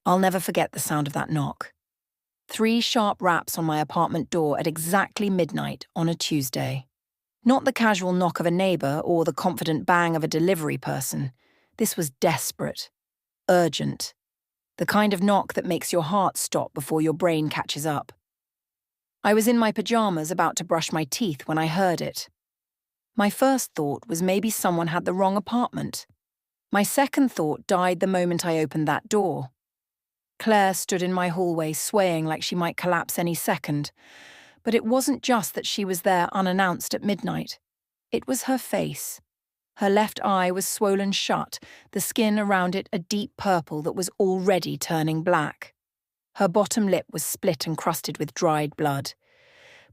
I'll never forget the sound of that knock. 3 sharp raps on my apartment door at exactly midnight on a Tuesday. Not the casual knock of a neighbour or the confident bang of a delivery person. This was desperate, urgent, the kind of knock that makes your heart stop before your brain catches up. I was in my pajamas about to brush my teeth when I heard it. My first thought was maybe someone had the wrong apartment. My second thought died the moment I opened that door. Claire stood in my hallway swaying like she might collapse any second. But it wasn't just that she was there unannounced at midnight. It was her face. Her left eye was swollen shut, the skin around it a deep purple that was already turning black. Her bottom lip was split and crusted with dried blood.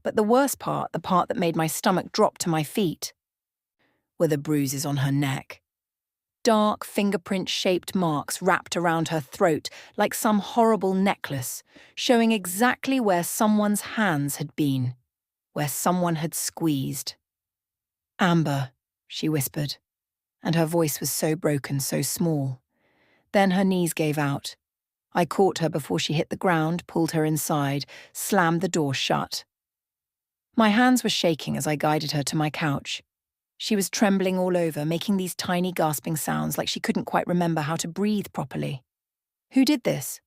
But the worst part, the part that made my stomach drop to my feet, were the bruises on her neck. Dark, fingerprint-shaped marks wrapped around her throat like some horrible necklace, showing exactly where someone's hands had been, where someone had squeezed. "Amber," she whispered, and her voice was so broken, so small. Then her knees gave out. I caught her before she hit the ground, pulled her inside, slammed the door shut. My hands were shaking as I guided her to my couch. She was trembling all over, making these tiny gasping sounds like she couldn't quite remember how to breathe properly. Who did this?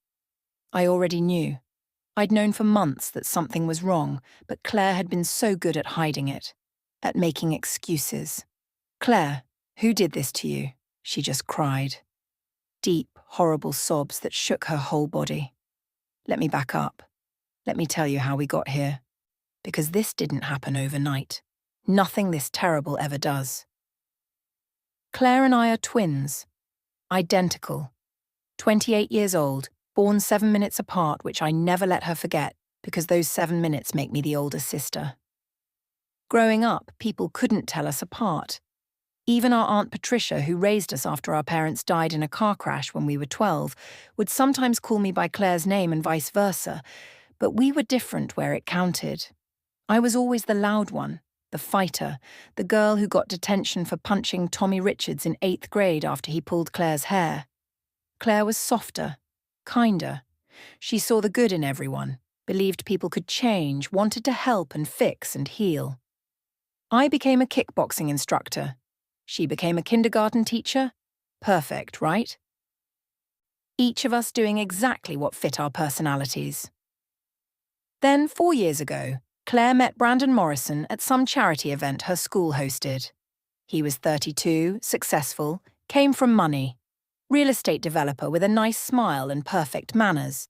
I already knew. I'd known for months that something was wrong, but Claire had been so good at hiding it, at making excuses. "Claire, who did this to you?" she just cried. Deep, horrible sobs that shook her whole body. Let me back up. Let me tell you how we got here. Because this didn't happen overnight. Nothing this terrible ever does. Claire and I are twins. Identical. 28 years old, born 7 minutes apart, which I never let her forget, because those 7 minutes make me the older sister. Growing up, people couldn't tell us apart. Even our Aunt Patricia, who raised us after our parents died in a car crash when we were 12, would sometimes call me by Claire's name and vice versa, but we were different where it counted. I was always the loud one, the fighter, the girl who got detention for punching Tommy Richards in 8th grade after he pulled Claire's hair. Claire was softer, kinder. She saw the good in everyone, believed people could change, wanted to help and fix and heal. I became a kickboxing instructor. She became a kindergarten teacher. Perfect, right? Each of us doing exactly what fit our personalities. Then, 4 years ago, Claire met Brandon Morrison at some charity event her school hosted. He was 32, successful, came from money. Real estate developer with a nice smile and perfect manners.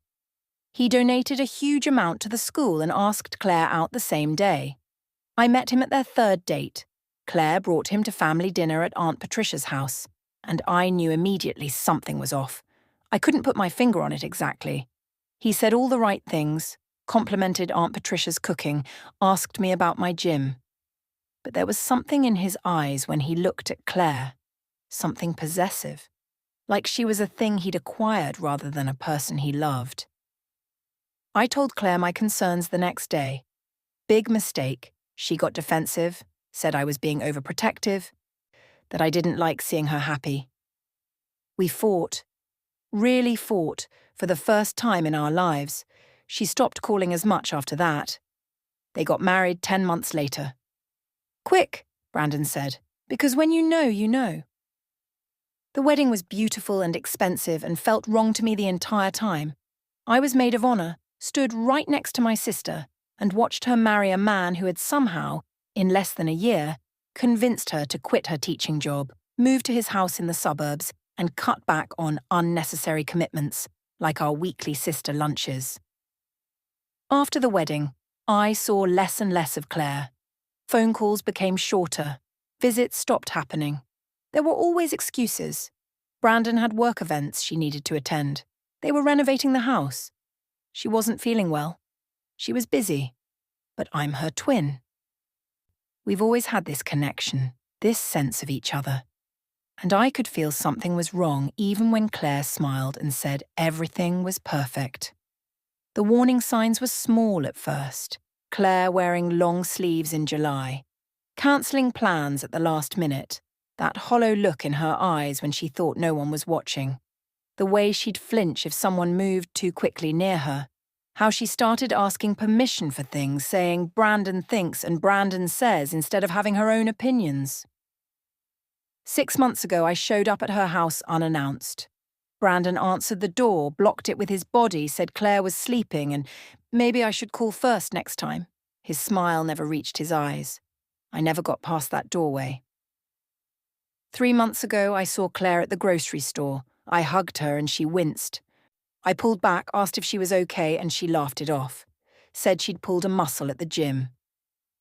He donated a huge amount to the school and asked Claire out the same day. I met him at their 3rd date. Claire brought him to family dinner at Aunt Patricia's house, and I knew immediately something was off. I couldn't put my finger on it exactly. He said all the right things, complimented Aunt Patricia's cooking, asked me about my gym. But there was something in his eyes when he looked at Claire, something possessive, like she was a thing he'd acquired rather than a person he loved. I told Claire my concerns the next day. Big mistake. She got defensive, said I was being overprotective, that I didn't like seeing her happy. We fought, really fought, for the first time in our lives. She stopped calling as much after that. They got married 10 months later. "Quick," Brandon said, "because when you know, you know." The wedding was beautiful and expensive and felt wrong to me the entire time. I was maid of honor, stood right next to my sister, and watched her marry a man who had somehow, in less than a year, convinced her to quit her teaching job, move to his house in the suburbs, and cut back on unnecessary commitments, like our weekly sister lunches. After the wedding, I saw less and less of Claire. Phone calls became shorter. Visits stopped happening. There were always excuses. Brandon had work events she needed to attend. They were renovating the house. She wasn't feeling well. She was busy. But I'm her twin. We've always had this connection, this sense of each other. And I could feel something was wrong even when Claire smiled and said everything was perfect. The warning signs were small at first. Claire wearing long sleeves in July, cancelling plans at the last minute, that hollow look in her eyes when she thought no one was watching. The way she'd flinch if someone moved too quickly near her. How she started asking permission for things, saying Brandon thinks and Brandon says instead of having her own opinions. 6 months ago, I showed up at her house unannounced. Brandon answered the door, blocked it with his body, said Claire was sleeping and maybe I should call first next time. His smile never reached his eyes. I never got past that doorway. 3 months ago, I saw Claire at the grocery store. I hugged her and she winced. I pulled back, asked if she was okay, and she laughed it off. Said she'd pulled a muscle at the gym.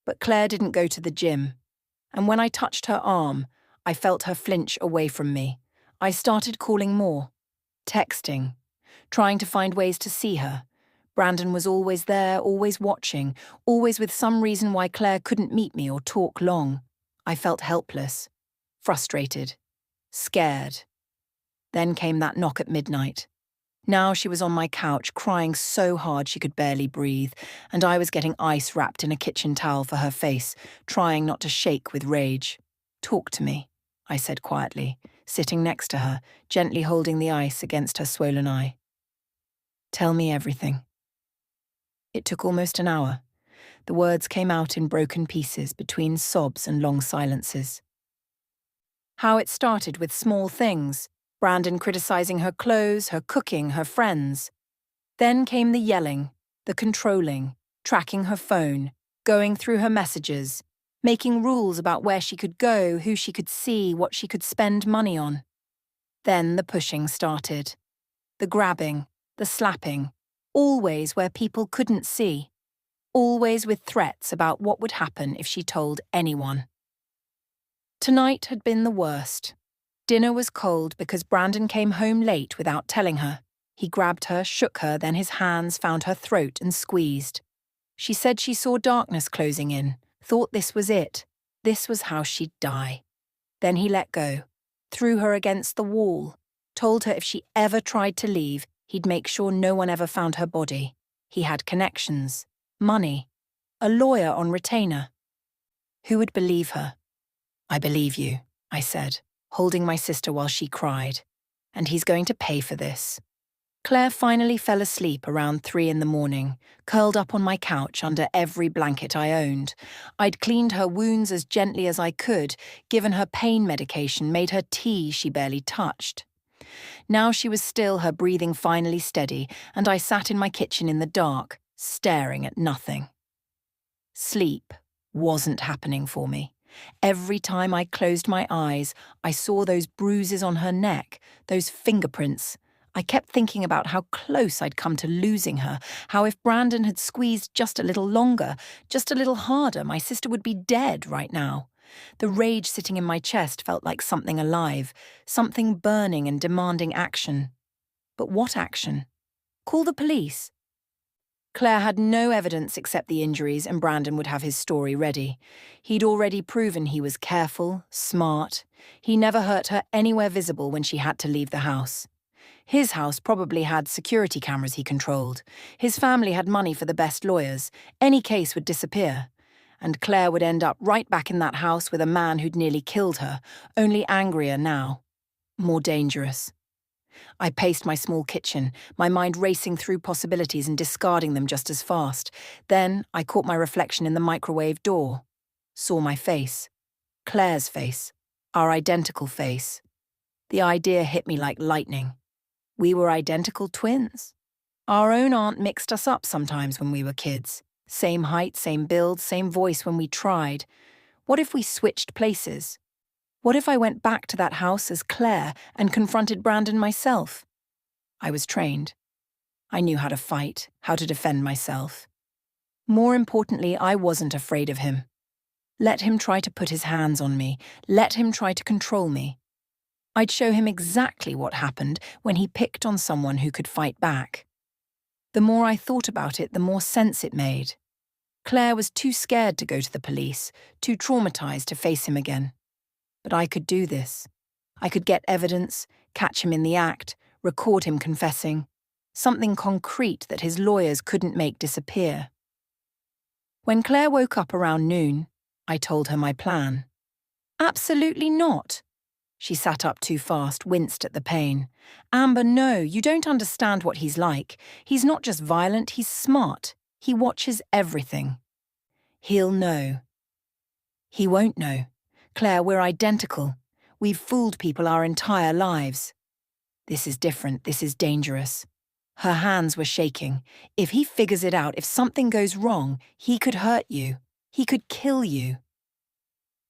But Claire didn't go to the gym. And when I touched her arm, I felt her flinch away from me. I started calling more. Texting. Trying to find ways to see her. Brandon was always there, always watching, always with some reason why Claire couldn't meet me or talk long. I felt helpless. Frustrated. Scared. Then came that knock at midnight. Now she was on my couch, crying so hard she could barely breathe, and I was getting ice wrapped in a kitchen towel for her face, trying not to shake with rage. "Talk to me," I said quietly, sitting next to her, gently holding the ice against her swollen eye. "Tell me everything." It took almost an hour. The words came out in broken pieces between sobs and long silences. How it started with small things. Brandon criticizing her clothes, her cooking, her friends. Then came the yelling, the controlling, tracking her phone, going through her messages, making rules about where she could go, who she could see, what she could spend money on. Then the pushing started. The grabbing, the slapping, always where people couldn't see. Always with threats about what would happen if she told anyone. Tonight had been the worst. Dinner was cold because Brandon came home late without telling her. He grabbed her, shook her, then his hands found her throat and squeezed. She said she saw darkness closing in, thought this was it. This was how she'd die. Then he let go, threw her against the wall, told her if she ever tried to leave, he'd make sure no one ever found her body. He had connections, money, a lawyer on retainer. Who would believe her? "I believe you," I said, holding my sister while she cried. "And he's going to pay for this." Claire finally fell asleep around 3 in the morning, curled up on my couch under every blanket I owned. I'd cleaned her wounds as gently as I could, given her pain medication, made her tea she barely touched. Now she was still, her breathing finally steady, and I sat in my kitchen in the dark, staring at nothing. Sleep wasn't happening for me. Every time I closed my eyes, I saw those bruises on her neck, those fingerprints. I kept thinking about how close I'd come to losing her, how if Brandon had squeezed just a little longer, just a little harder, my sister would be dead right now. The rage sitting in my chest felt like something alive, something burning and demanding action. But what action? Call the police. Claire had no evidence except the injuries, and Brandon would have his story ready. He'd already proven he was careful, smart. He never hurt her anywhere visible when she had to leave the house. His house probably had security cameras he controlled. His family had money for the best lawyers. Any case would disappear. And Claire would end up right back in that house with a man who'd nearly killed her, only angrier now. More dangerous. I paced my small kitchen, my mind racing through possibilities and discarding them just as fast. Then I caught my reflection in the microwave door. Saw my face. Claire's face. Our identical face. The idea hit me like lightning. We were identical twins. Our own aunt mixed us up sometimes when we were kids. Same height, same build, same voice when we tried. What if we switched places? What if I went back to that house as Claire and confronted Brandon myself? I was trained. I knew how to fight, how to defend myself. More importantly, I wasn't afraid of him. Let him try to put his hands on me. Let him try to control me. I'd show him exactly what happened when he picked on someone who could fight back. The more I thought about it, the more sense it made. Claire was too scared to go to the police, too traumatized to face him again. But I could do this. I could get evidence, catch him in the act, record him confessing. Something concrete that his lawyers couldn't make disappear. When Claire woke up around noon, I told her my plan. "Absolutely not." She sat up too fast, winced at the pain. Amber, no, you don't understand what he's like. He's not just violent, he's smart. He watches everything. He'll know. He won't know. Claire, we're identical. We've fooled people our entire lives. This is different, this is dangerous. Her hands were shaking. If he figures it out, if something goes wrong, he could hurt you. He could kill you.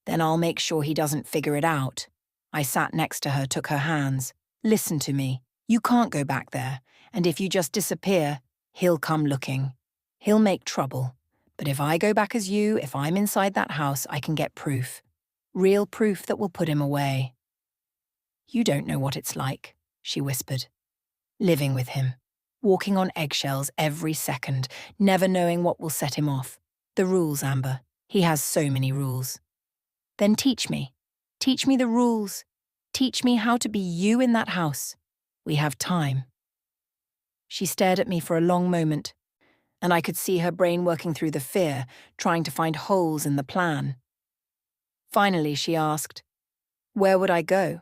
Then I'll make sure he doesn't figure it out. I sat next to her, took her hands. Listen to me. You can't go back there. And if you just disappear, he'll come looking. He'll make trouble. But if I go back as you, if I'm inside that house, I can get proof. Real proof that will put him away. You don't know what it's like, she whispered. Living with him. Walking on eggshells every second, never knowing what will set him off. The rules, Amber. He has so many rules. Then teach me. Teach me the rules. Teach me how to be you in that house. We have time. She stared at me for a long moment, and I could see her brain working through the fear, trying to find holes in the plan. Finally, she asked, "Where would I go?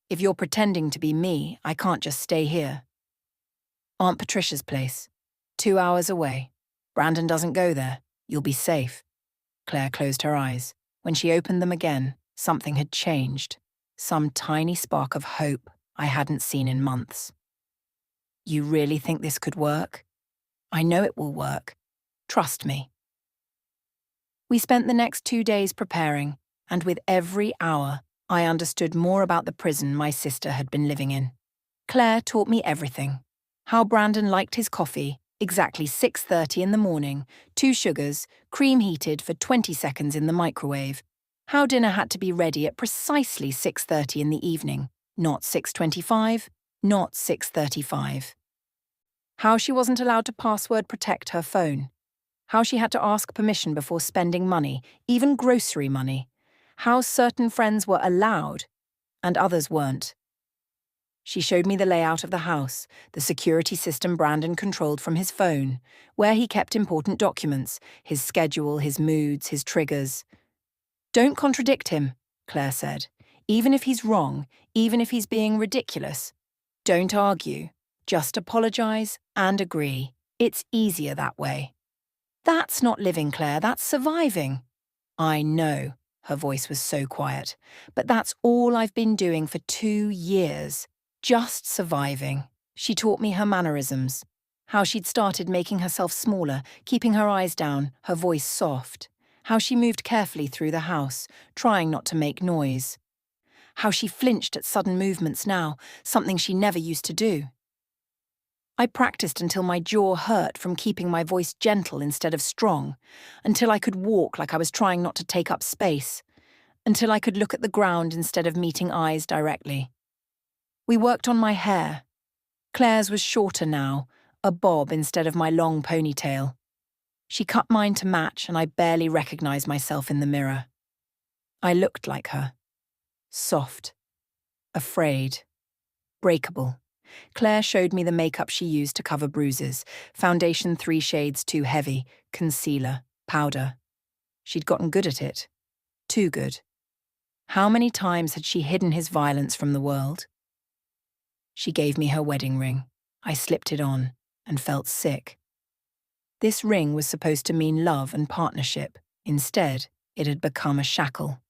If you're pretending to be me, I can't just stay here." "Aunt Patricia's place. 2 hours away. Brandon doesn't go there. You'll be safe." Claire closed her eyes. When she opened them again, something had changed. Some tiny spark of hope I hadn't seen in months. "You really think this could work?" "I know it will work. Trust me." We spent the next 2 days preparing, and with every hour, I understood more about the prison my sister had been living in. Claire taught me everything. How Brandon liked his coffee, exactly 6:30 in the morning, 2 sugars, cream heated for 20 seconds in the microwave. How dinner had to be ready at precisely 6:30 in the evening, not 6:25, not 6:35. How she wasn't allowed to password protect her phone. How she had to ask permission before spending money, even grocery money. How certain friends were allowed, and others weren't. She showed me the layout of the house, the security system Brandon controlled from his phone, where he kept important documents, his schedule, his moods, his triggers. "Don't contradict him," Claire said. "Even if he's wrong, even if he's being ridiculous. Don't argue. Just apologize and agree. It's easier that way." "That's not living, Claire, that's surviving." "I know," her voice was so quiet, "but that's all I've been doing for 2 years. Just surviving." She taught me her mannerisms, how she'd started making herself smaller, keeping her eyes down, her voice soft, how she moved carefully through the house, trying not to make noise, how she flinched at sudden movements now, something she never used to do. I practiced until my jaw hurt from keeping my voice gentle instead of strong, until I could walk like I was trying not to take up space, until I could look at the ground instead of meeting eyes directly. We worked on my hair. Claire's was shorter now, a bob instead of my long ponytail. She cut mine to match, and I barely recognized myself in the mirror. I looked like her. Soft. Afraid. Breakable. Claire showed me the makeup she used to cover bruises, foundation 3 shades too heavy, concealer, powder. She'd gotten good at it. Too good. How many times had she hidden his violence from the world? She gave me her wedding ring. I slipped it on and felt sick. This ring was supposed to mean love and partnership. Instead, it had become a shackle.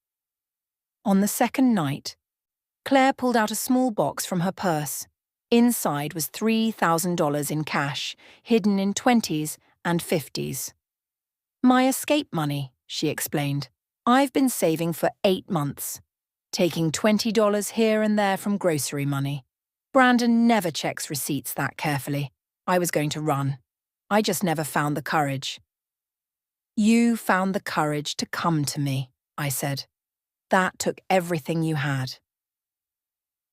On the second night, Claire pulled out a small box from her purse. Inside was $3,000 in cash, hidden in 20s and 50s. "My escape money," she explained. "I've been saving for 8 months, taking $20 here and there from grocery money. Brandon never checks receipts that carefully. I was going to run. I just never found the courage." "You found the courage to come to me," I said. "That took everything you had."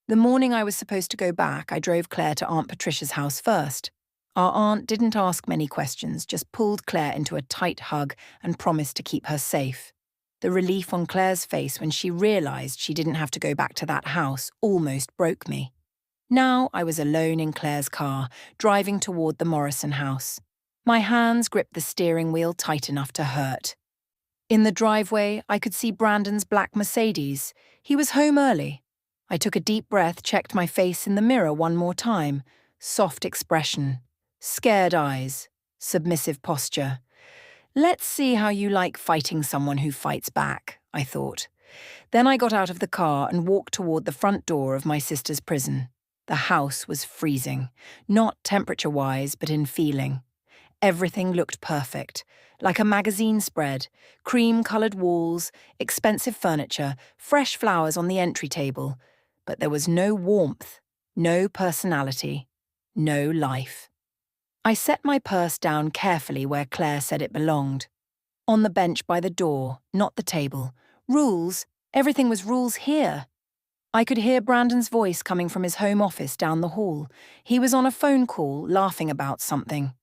The morning I was supposed to go back, I drove Claire to Aunt Patricia's house first. Our aunt didn't ask many questions, just pulled Claire into a tight hug and promised to keep her safe. The relief on Claire's face when she realized she didn't have to go back to that house almost broke me. Now I was alone in Claire's car, driving toward the Morrison house. My hands gripped the steering wheel tight enough to hurt. In the driveway, I could see Brandon's black Mercedes. He was home early. I took a deep breath, checked my face in the mirror one more time. Soft expression, scared eyes, submissive posture. Let's see how you like fighting someone who fights back, I thought. Then I got out of the car and walked toward the front door of my sister's prison. The house was freezing, not temperature-wise, but in feeling. Everything looked perfect, like a magazine spread, cream-coloured walls, expensive furniture, fresh flowers on the entry table. But there was no warmth, no personality, no life. I set my purse down carefully where Claire said it belonged. On the bench by the door, not the table. Rules? Everything was rules here. I could hear Brandon's voice coming from his home office down the hall. He was on a phone call, laughing about something.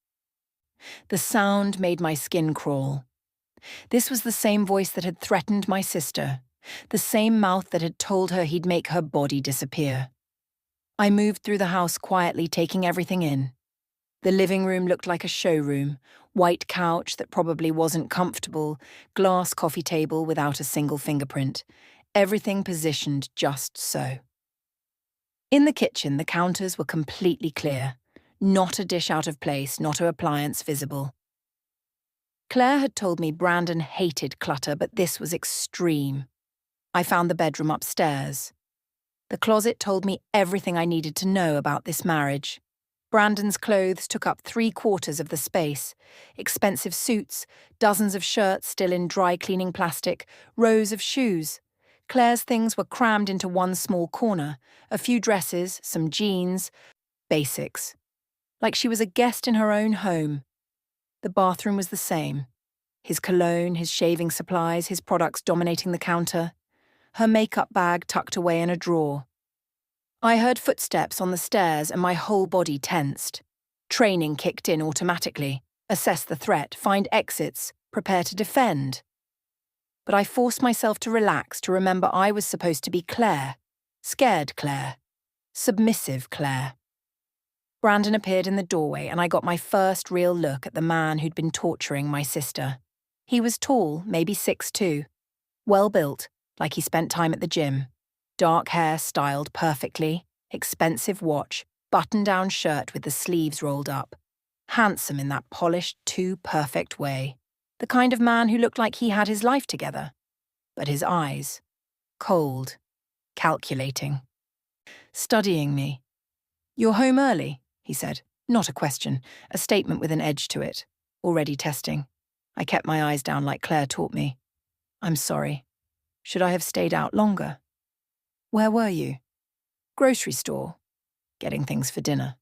The sound made my skin crawl. This was the same voice that had threatened my sister, the same mouth that had told her he'd make her body disappear. I moved through the house quietly, taking everything in. The living room looked like a showroom, white couch that probably wasn't comfortable, glass coffee table without a single fingerprint, everything positioned just so. In the kitchen, the counters were completely clear. Not a dish out of place, not an appliance visible. Claire had told me Brandon hated clutter, but this was extreme. I found the bedroom upstairs. The closet told me everything I needed to know about this marriage. Brandon's clothes took up 3/4 of the space. Expensive suits, dozens of shirts still in dry cleaning plastic, rows of shoes. Claire's things were crammed into one small corner, a few dresses, some jeans, basics. Like she was a guest in her own home. The bathroom was the same. His cologne, his shaving supplies, his products dominating the counter. Her makeup bag tucked away in a drawer. I heard footsteps on the stairs and my whole body tensed. Training kicked in automatically. Assess the threat, find exits, prepare to defend. But I forced myself to relax, to remember I was supposed to be Claire. Scared Claire. Submissive Claire. Brandon appeared in the doorway and I got my first real look at the man who'd been torturing my sister. He was tall, maybe 6'2", well-built, like he spent time at the gym. Dark hair styled perfectly, expensive watch, button-down shirt with the sleeves rolled up. Handsome in that polished, too perfect way. The kind of man who looked like he had his life together. But his eyes, cold, calculating. Studying me. "You're home early," he said. Not a question, a statement with an edge to it. Already testing. I kept my eyes down like Claire taught me. "I'm sorry. Should I have stayed out longer?" "Where were you?" "Grocery store. Getting things for dinner."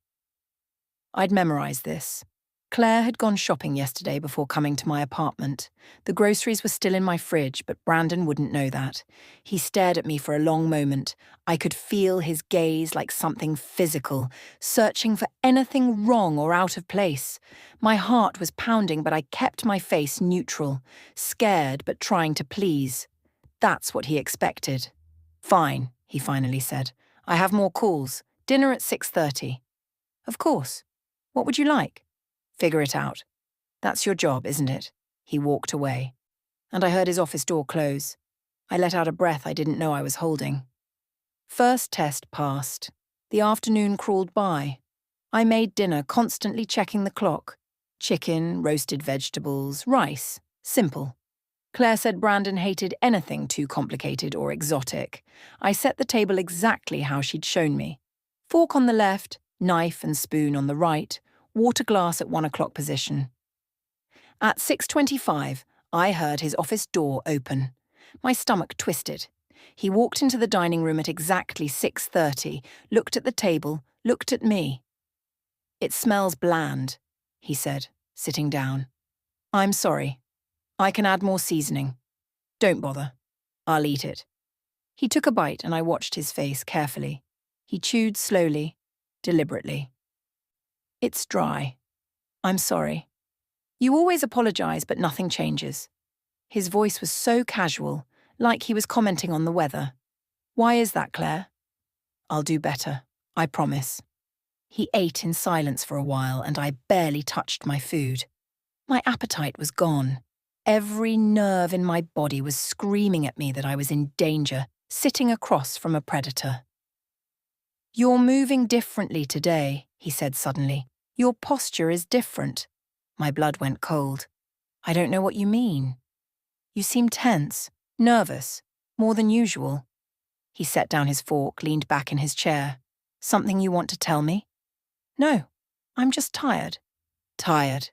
I'd memorized this. Claire had gone shopping yesterday before coming to my apartment. The groceries were still in my fridge, but Brandon wouldn't know that. He stared at me for a long moment. I could feel his gaze like something physical, searching for anything wrong or out of place. My heart was pounding, but I kept my face neutral, scared but trying to please. That's what he expected. "Fine," he finally said. "I have more calls. Dinner at 6:30. "Of course. What would you like?" "Figure it out. That's your job, isn't it?" He walked away. And I heard his office door close. I let out a breath I didn't know I was holding. First test passed. The afternoon crawled by. I made dinner, constantly checking the clock. Chicken, roasted vegetables, rice. Simple. Claire said Brandon hated anything too complicated or exotic. I set the table exactly how she'd shown me. Fork on the left, knife and spoon on the right, water glass at 1 o'clock position. At 6:25, I heard his office door open. My stomach twisted. He walked into the dining room at exactly 6:30, looked at the table, looked at me. "It smells bland," he said, sitting down. "I'm sorry. I can add more seasoning. Don't bother. I'll eat it." He took a bite and I watched his face carefully. He chewed slowly, deliberately. "It's dry. I'm sorry. You always apologize, but nothing changes." His voice was so casual, like he was commenting on the weather. "Why is that, Claire?" "I'll do better. I promise." He ate in silence for a while and I barely touched my food. My appetite was gone. Every nerve in my body was screaming at me that I was in danger, sitting across from a predator. You're moving differently today, he said suddenly. Your posture is different. My blood went cold. I don't know what you mean. You seem tense, nervous, more than usual. He set down his fork, leaned back in his chair. Something you want to tell me? No, I'm just tired. Tired.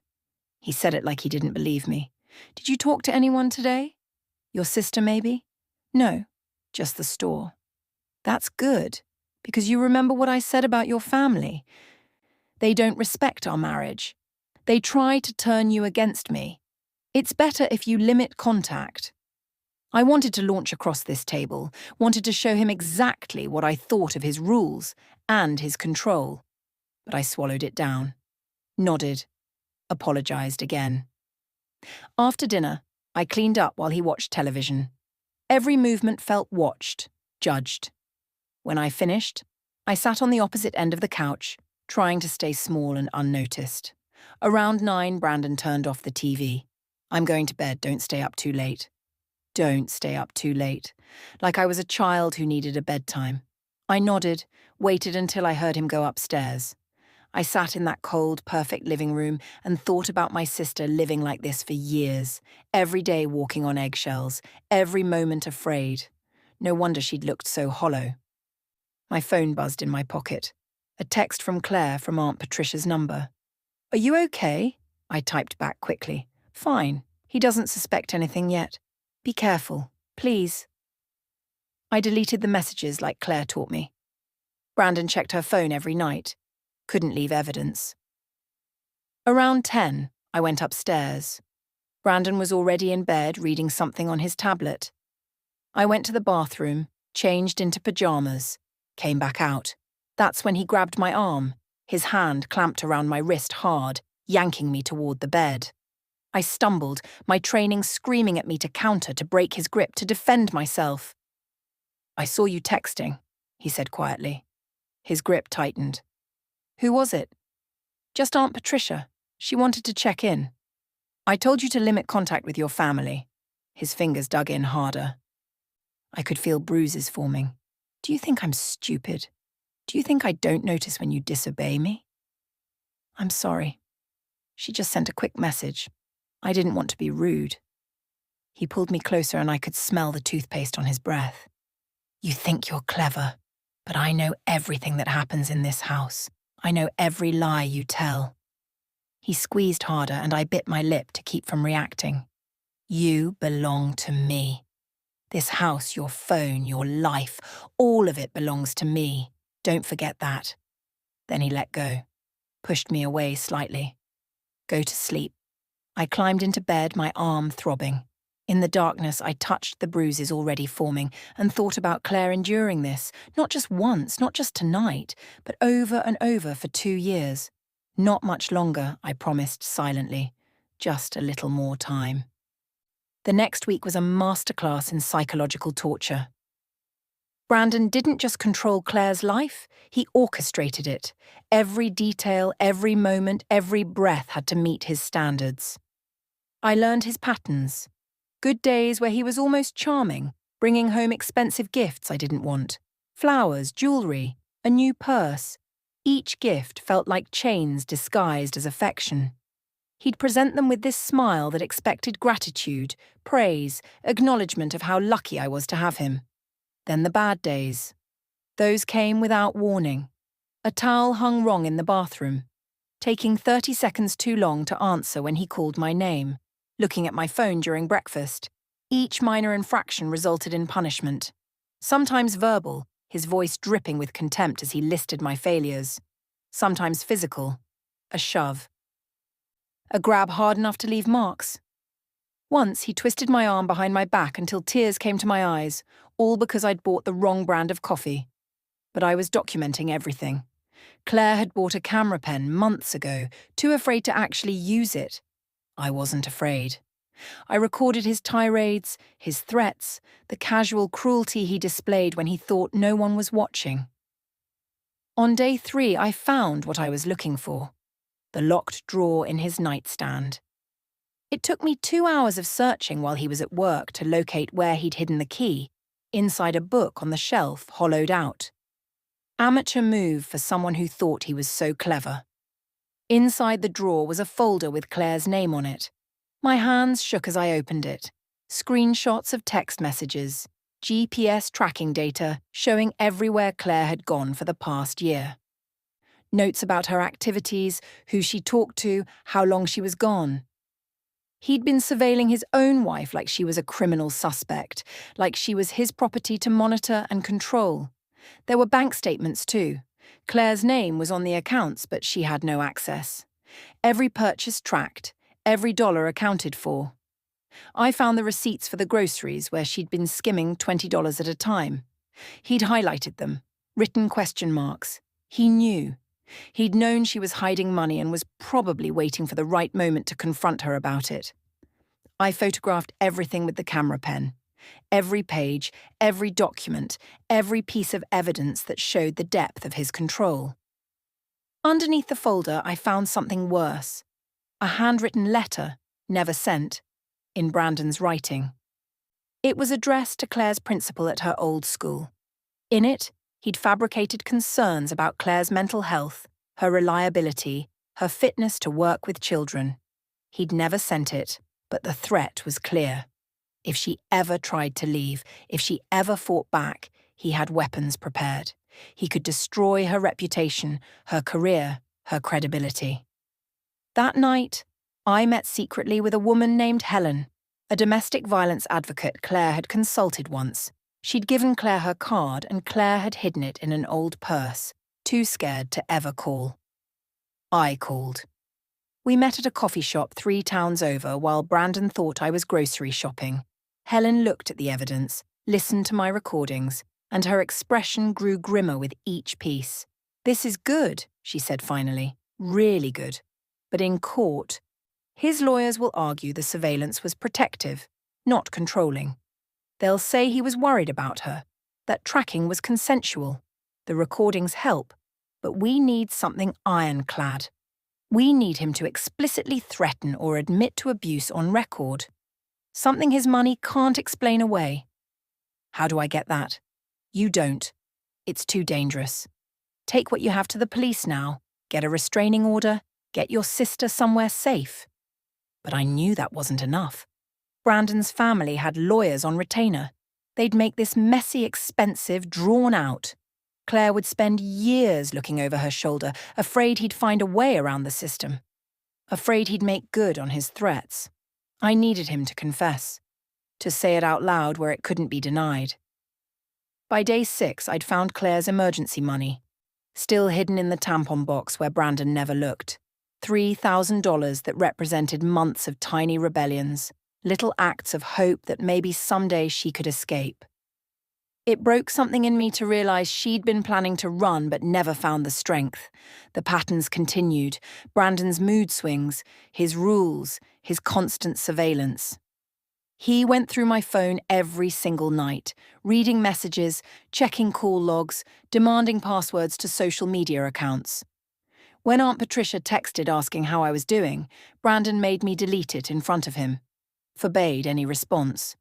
He said it like he didn't believe me. Did you talk to anyone today? Your sister, maybe? No, just the store. That's good, because you remember what I said about your family. They don't respect our marriage. They try to turn you against me. It's better if you limit contact. I wanted to launch across this table, wanted to show him exactly what I thought of his rules and his control. But I swallowed it down, nodded, apologized again. After dinner, I cleaned up while he watched television. Every movement felt watched, judged. When I finished, I sat on the opposite end of the couch, trying to stay small and unnoticed. Around 9, Brandon turned off the TV. I'm going to bed, don't stay up too late. Don't stay up too late. Like I was a child who needed a bedtime. I nodded, waited until I heard him go upstairs. I sat in that cold, perfect living room and thought about my sister living like this for years, every day walking on eggshells, every moment afraid. No wonder she'd looked so hollow. My phone buzzed in my pocket. A text from Claire from Aunt Patricia's number. Are you okay? I typed back quickly. Fine. He doesn't suspect anything yet. Be careful, please. I deleted the messages like Claire taught me. Brandon checked her phone every night. Couldn't leave evidence. Around 10, I went upstairs. Brandon was already in bed reading something on his tablet. I went to the bathroom, changed into pajamas, came back out. That's when he grabbed my arm, his hand clamped around my wrist hard, yanking me toward the bed. I stumbled, my training screaming at me to counter, to break his grip, to defend myself. I saw you texting, he said quietly. His grip tightened. Who was it? Just Aunt Patricia. She wanted to check in. I told you to limit contact with your family. His fingers dug in harder. I could feel bruises forming. Do you think I'm stupid? Do you think I don't notice when you disobey me? I'm sorry. She just sent a quick message. I didn't want to be rude. He pulled me closer and I could smell the toothpaste on his breath. You think you're clever, but I know everything that happens in this house. I know every lie you tell. He squeezed harder and I bit my lip to keep from reacting. You belong to me. This house, your phone, your life, all of it belongs to me. Don't forget that. Then he let go, pushed me away slightly. Go to sleep. I climbed into bed, my arm throbbing. In the darkness, I touched the bruises already forming and thought about Claire enduring this, not just once, not just tonight, but over and over for 2 years. Not much longer, I promised silently. Just a little more time. The next week was a masterclass in psychological torture. Brandon didn't just control Claire's life, he orchestrated it. Every detail, every moment, every breath had to meet his standards. I learned his patterns. Good days where he was almost charming, bringing home expensive gifts I didn't want. Flowers, jewelry, a new purse. Each gift felt like chains disguised as affection. He'd present them with this smile that expected gratitude, praise, acknowledgement of how lucky I was to have him. Then the bad days. Those came without warning. A towel hung wrong in the bathroom. Taking 30 seconds too long to answer when he called my name. Looking at my phone during breakfast. Each minor infraction resulted in punishment. Sometimes verbal, his voice dripping with contempt as he listed my failures. Sometimes physical, a shove. A grab hard enough to leave marks. Once he twisted my arm behind my back until tears came to my eyes, all because I'd bought the wrong brand of coffee. But I was documenting everything. Claire had bought a camera pen months ago, too afraid to actually use it. I wasn't afraid. I recorded his tirades, his threats, the casual cruelty he displayed when he thought no one was watching. On day 3, I found what I was looking for. The locked drawer in his nightstand. It took me 2 hours of searching while he was at work to locate where he'd hidden the key, inside a book on the shelf, hollowed out. Amateur move for someone who thought he was so clever. Inside the drawer was a folder with Clare's name on it. My hands shook as I opened it. Screenshots of text messages, GPS tracking data showing everywhere Clare had gone for the past year. Notes about her activities, who she talked to, how long she was gone. He'd been surveilling his own wife like she was a criminal suspect, like she was his property to monitor and control. There were bank statements too. Clare's name was on the accounts, but she had no access. Every purchase tracked, every dollar accounted for. I found the receipts for the groceries where she'd been skimming $20 at a time. He'd highlighted them, written question marks. He knew. He'd known she was hiding money and was probably waiting for the right moment to confront her about it. I photographed everything with the camera pen. Every page, every document, every piece of evidence that showed the depth of his control. Underneath the folder, I found something worse. A handwritten letter, never sent, in Brandon's writing. It was addressed to Clare's principal at her old school. In it, he'd fabricated concerns about Clare's mental health, her reliability, her fitness to work with children. He'd never sent it, but the threat was clear. If she ever tried to leave, if she ever fought back, he had weapons prepared. He could destroy her reputation, her career, her credibility. That night, I met secretly with a woman named Helen, a domestic violence advocate Clare had consulted once. She'd given Clare her card and Clare had hidden it in an old purse, too scared to ever call. I called. We met at a coffee shop 3 towns over while Brandon thought I was grocery shopping. Helen looked at the evidence, listened to my recordings, and her expression grew grimmer with each piece. "This is good," she said finally. "Really good. But in court, his lawyers will argue the surveillance was protective, not controlling. They'll say he was worried about her, that tracking was consensual. The recordings help, but we need something ironclad. We need him to explicitly threaten or admit to abuse on record. Something his money can't explain away. How do I get that? You don't. It's too dangerous. Take what you have to the police now. Get a restraining order. Get your sister somewhere safe." But I knew that wasn't enough. Brandon's family had lawyers on retainer. They'd make this messy, expensive, drawn out. Clare would spend years looking over her shoulder, afraid he'd find a way around the system. Afraid he'd make good on his threats. I needed him to confess. To say it out loud where it couldn't be denied. By day 6, I'd found Clare's emergency money. Still hidden in the tampon box where Brandon never looked. $3,000 that represented months of tiny rebellions, little acts of hope that maybe someday she could escape. It broke something in me to realize she'd been planning to run but never found the strength. The patterns continued, Brandon's mood swings, his rules, his constant surveillance. He went through my phone every single night, reading messages, checking call logs, demanding passwords to social media accounts. When Aunt Patricia texted asking how I was doing, Brandon made me delete it in front of him. Forbade any response.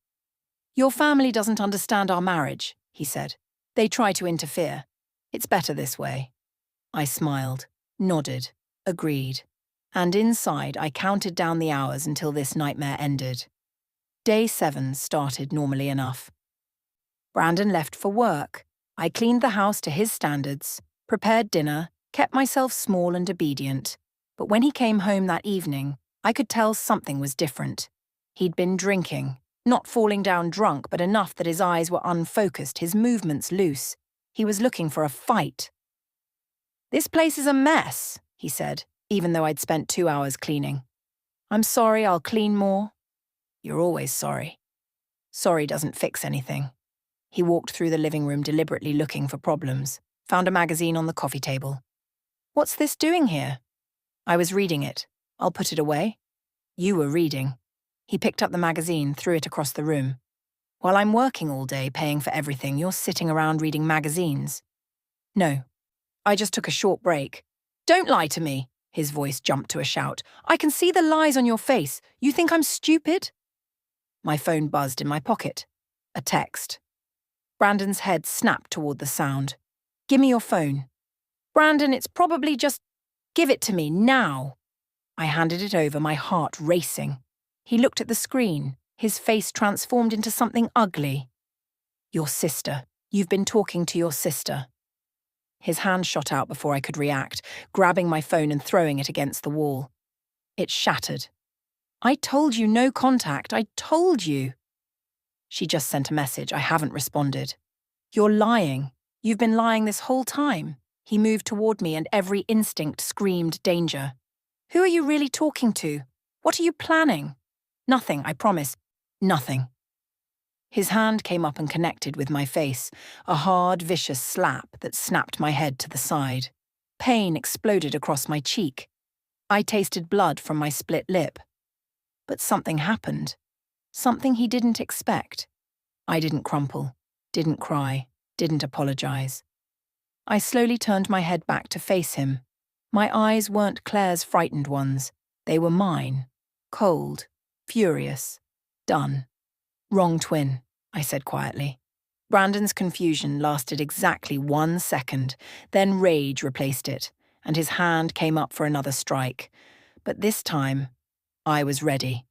"Your family doesn't understand our marriage," he said. "They try to interfere. It's better this way." I smiled, nodded, agreed. And inside, I counted down the hours until this nightmare ended. Day 7 started normally enough. Brandon left for work. I cleaned the house to his standards, prepared dinner, kept myself small and obedient. But when he came home that evening, I could tell something was different. He'd been drinking, not falling down drunk, but enough that his eyes were unfocused, his movements loose. He was looking for a fight. "This place is a mess," he said, even though I'd spent 2 hours cleaning. "I'm sorry, I'll clean more." "You're always sorry." "Sorry doesn't fix anything." He walked through the living room deliberately looking for problems, found a magazine on the coffee table. "What's this doing here?" "I was reading it. I'll put it away." "You were reading." He picked up the magazine, threw it across the room. "While I'm working all day paying for everything, you're sitting around reading magazines." "No. I just took a short break." "Don't lie to me." His voice jumped to a shout. "I can see the lies on your face. You think I'm stupid?" My phone buzzed in my pocket. A text. Brandon's head snapped toward the sound. Give me your phone. Brandon, it's probably just... Give it to me, now. I handed it over, my heart racing. He looked at the screen, his face transformed into something ugly. Your sister. You've been talking to your sister. His hand shot out before I could react, grabbing my phone and throwing it against the wall. It shattered. I told you no contact. I told you. She just sent a message. I haven't responded. You're lying. You've been lying this whole time. He moved toward me and every instinct screamed danger. Who are you really talking to? What are you planning? Nothing, I promise. Nothing. His hand came up and connected with my face, a hard, vicious slap that snapped my head to the side. Pain exploded across my cheek. I tasted blood from my split lip. But something happened. Something he didn't expect. I didn't crumple, didn't cry, didn't apologize. I slowly turned my head back to face him. My eyes weren't Claire's frightened ones. They were mine. Cold, furious, done. Wrong twin, I said quietly. Brandon's confusion lasted exactly 1 second, then rage replaced it, and his hand came up for another strike. But this time, I was ready.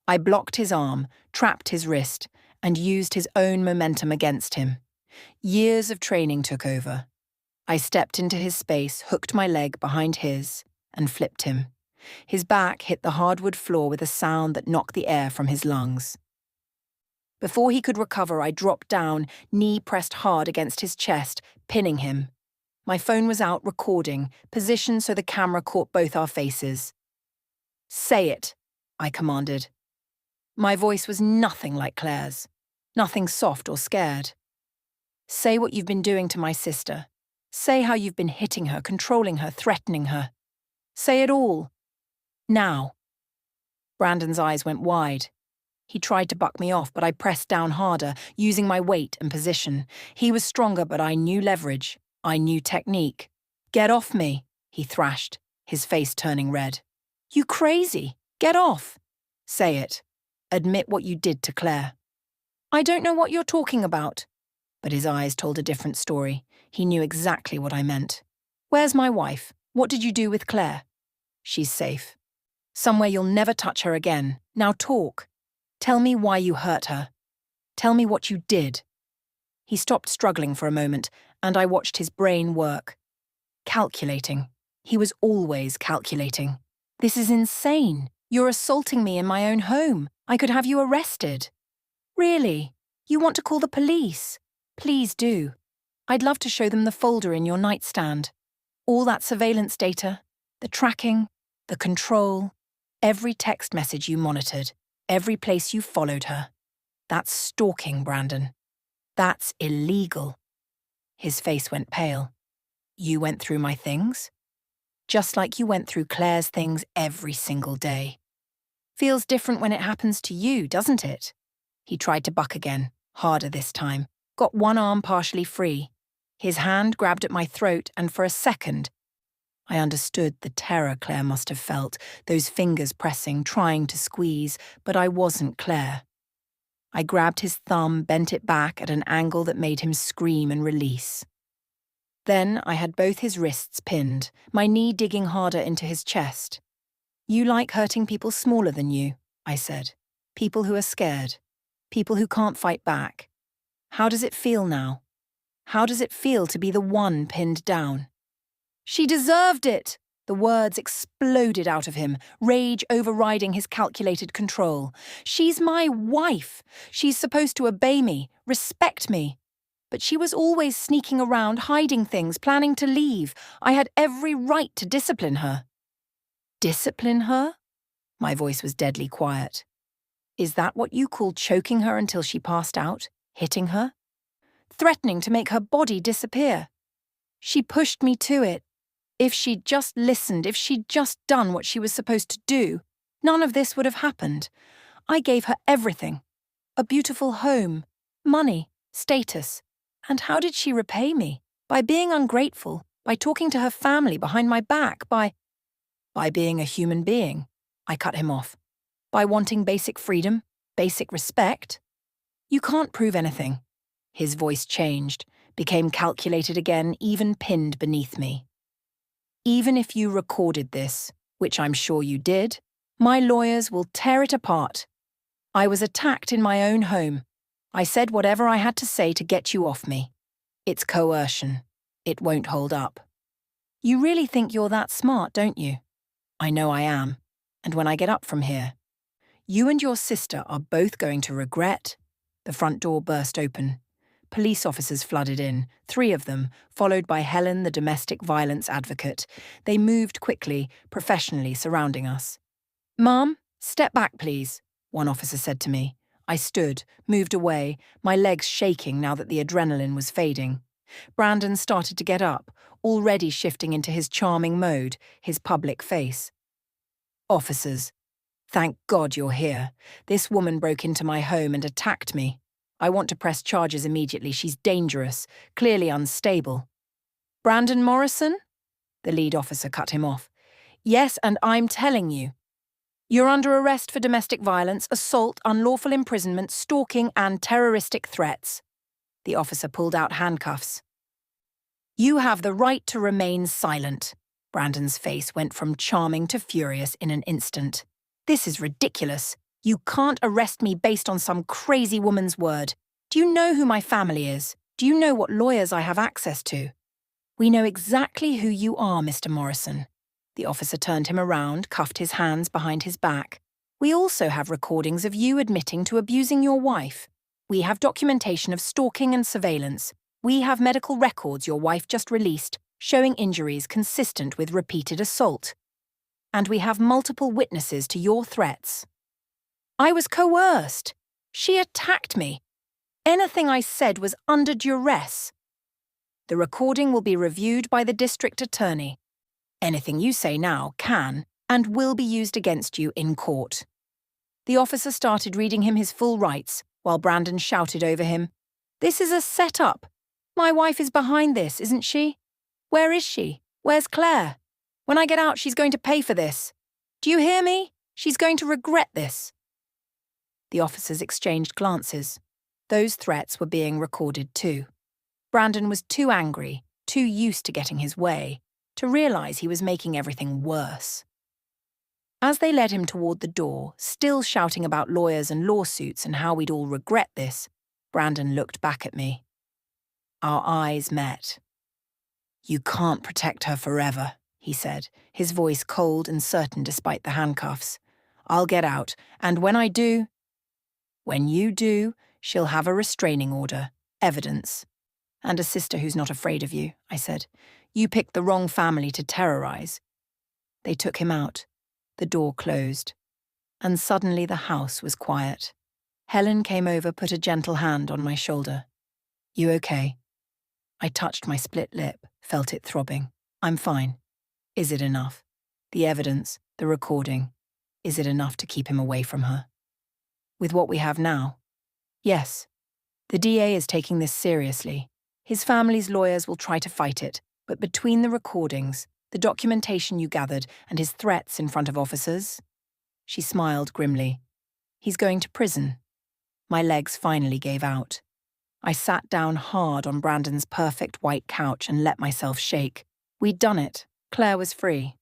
I blocked his arm, trapped his wrist, and used his own momentum against him. Years of training took over. I stepped into his space, hooked my leg behind his, and flipped him. His back hit the hardwood floor with a sound that knocked the air from his lungs. Before he could recover, I dropped down, knee pressed hard against his chest, pinning him. My phone was out, recording, positioned so the camera caught both our faces. Say it, I commanded. My voice was nothing like Claire's, nothing soft or scared. Say what you've been doing to my sister. Say how you've been hitting her, controlling her, threatening her. Say it all. Now. Brandon's eyes went wide. He tried to buck me off, but I pressed down harder, using my weight and position. He was stronger, but I knew leverage. I knew technique. Get off me, he thrashed, his face turning red. You crazy? Get off. Say it. Admit what you did to Claire. I don't know what you're talking about. But his eyes told a different story. He knew exactly what I meant. Where's my wife? What did you do with Claire? She's safe. Somewhere you'll never touch her again. Now talk. Tell me why you hurt her. Tell me what you did. He stopped struggling for a moment, and I watched his brain work. Calculating. He was always calculating. This is insane. You're assaulting me in my own home. I could have you arrested. Really? You want to call the police? Please do. I'd love to show them the folder in your nightstand. All that surveillance data, the tracking, the control, every text message you monitored, every place you followed her. That's stalking, Brandon. That's illegal. His face went pale. You went through my things? Just like you went through Claire's things every single day. Feels different when it happens to you, doesn't it? He tried to buck again, harder this time, got one arm partially free. His hand grabbed at my throat, and for a second, I understood the terror Claire must have felt, those fingers pressing, trying to squeeze, but I wasn't Claire. I grabbed his thumb, bent it back at an angle that made him scream and release. Then I had both his wrists pinned, my knee digging harder into his chest. You like hurting people smaller than you, I said. People who are scared. People who can't fight back. How does it feel now? How does it feel to be the one pinned down? She deserved it! The words exploded out of him, rage overriding his calculated control. She's my wife. She's supposed to obey me, respect me. But she was always sneaking around, hiding things, planning to leave. I had every right to discipline her. Discipline her? My voice was deadly quiet. Is that what you call choking her until she passed out? Hitting her? Threatening to make her body disappear? She pushed me to it. If she'd just listened, if she'd just done what she was supposed to do, none of this would have happened. I gave her everything. A beautiful home, money, status. And how did she repay me? By being ungrateful, by talking to her family behind my back, by being a human being. I cut him off. By wanting basic freedom, basic respect. You can't prove anything. His voice changed, became calculated again, even pinned beneath me. Even if you recorded this, which I'm sure you did, my lawyers will tear it apart. I was attacked in my own home. I said whatever I had to say to get you off me. It's coercion. It won't hold up. You really think you're that smart, don't you? I know I am. And when I get up from here, you and your sister are both going to regret. The front door burst open. Police officers flooded in, 3 of them, followed by Helen, the domestic violence advocate. They moved quickly, professionally, surrounding us. "Ma'am, step back, please," one officer said to me. I stood, moved away, my legs shaking now that the adrenaline was fading. Brandon started to get up, already shifting into his charming mode, his public face. "Officers, thank God you're here. This woman broke into my home and attacked me. I want to press charges immediately. She's dangerous, clearly unstable." "Brandon Morrison?" The lead officer cut him off. "Yes, and I'm telling you. You're under arrest for domestic violence, assault, unlawful imprisonment, stalking, and terroristic threats." The officer pulled out handcuffs. "You have the right to remain silent." Brandon's face went from charming to furious in an instant. "This is ridiculous. You can't arrest me based on some crazy woman's word. Do you know who my family is? Do you know what lawyers I have access to?" "We know exactly who you are, Mr. Morrison." The officer turned him around, cuffed his hands behind his back. "We also have recordings of you admitting to abusing your wife. We have documentation of stalking and surveillance. We have medical records your wife just released, showing injuries consistent with repeated assault. And we have multiple witnesses to your threats." "I was coerced. She attacked me. Anything I said was under duress." "The recording will be reviewed by the district attorney. Anything you say now can and will be used against you in court." The officer started reading him his full rights, while Brandon shouted over him, "This is a setup. My wife is behind this, isn't she? Where is she? Where's Claire? When I get out, she's going to pay for this. Do you hear me? She's going to regret this." The officers exchanged glances. Those threats were being recorded too. Brandon was too angry, too used to getting his way, to realize he was making everything worse. As they led him toward the door, still shouting about lawyers and lawsuits and how we'd all regret this, Brandon looked back at me. Our eyes met. "You can't protect her forever," he said, his voice cold and certain despite the handcuffs. "I'll get out, and when I do—" "When you do, she'll have a restraining order, evidence, and a sister who's not afraid of you," I said. "You picked the wrong family to terrorize." They took him out. The door closed. And suddenly the house was quiet. Helen came over, put a gentle hand on my shoulder. "You okay?" I touched my split lip, felt it throbbing. "I'm fine." "Is it enough? The evidence, the recording, is it enough to keep him away from her?" "With what we have now?" "Yes. The DA is taking this seriously. His family's lawyers will try to fight it, but between the recordings, the documentation you gathered, and his threats in front of officers..." She smiled grimly. "He's going to prison." My legs finally gave out. I sat down hard on Brandon's perfect white couch and let myself shake. We'd done it. Claire was free.